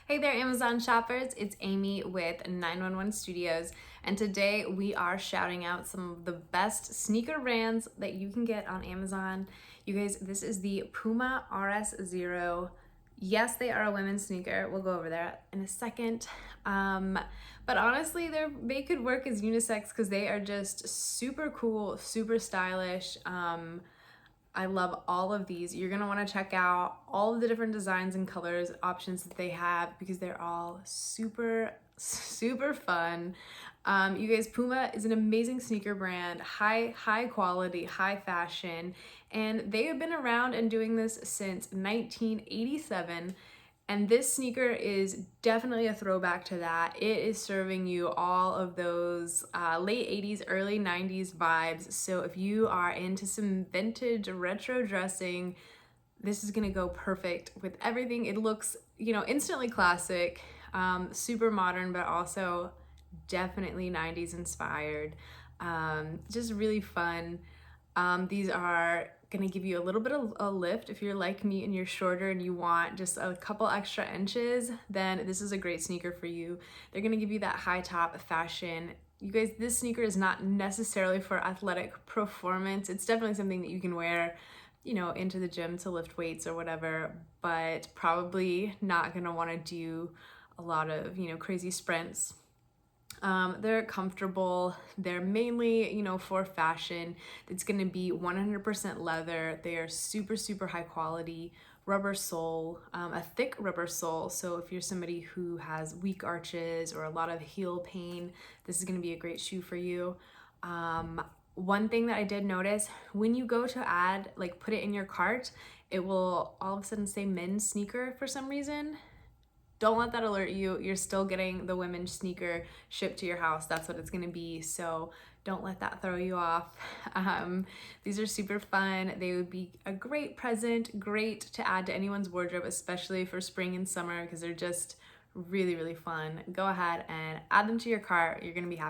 Hey there, Amazon shoppers. It's Amy with 911 Studios, and today we are shouting out some of the best sneaker brands that you can get on Amazon. You guys, this is the PUMA Rs-0. Yes, they are a women's sneaker. We'll go over that in a second. But honestly, they could work as unisex because they are just super cool, super stylish. I love all of these. You're gonna wanna check out all of the different designs and colors options that they have because they're all super, super fun. You guys, Puma is an amazing sneaker brand, high quality, high fashion, and they have been around and doing this since 1987. And this sneaker is definitely a throwback to that. It is serving you all of those late 80s, early 90s vibes. So if you are into some vintage retro dressing, this is gonna go perfect with everything. It looks, instantly classic, super modern, but also definitely 90s inspired. Just really fun. These are gonna give you a little bit of a lift. If you're like me and you're shorter and you want just a couple extra inches, then this is a great sneaker for you. They're gonna give you that high top fashion. You guys, this sneaker is not necessarily for athletic performance. It's definitely something that you can wear, into the gym to lift weights or whatever, but probably not gonna wanna do a lot of, crazy sprints. They're comfortable. They're mainly, for fashion. It's going to be 100% leather. They are super, super high quality rubber sole, a thick rubber sole. So if you're somebody who has weak arches or a lot of heel pain, this is going to be a great shoe for you. One thing that I did notice, when you go to add, put it in your cart, it will all of a sudden say men's sneaker for some reason. Don't let that alert you. You're still getting the women's sneaker shipped to your house. That's what it's gonna be. So don't let that throw you off. These are super fun. They would be a great present, great to add to anyone's wardrobe, especially for spring and summer because they're just really, really fun. Go ahead and add them to your cart. You're gonna be happy.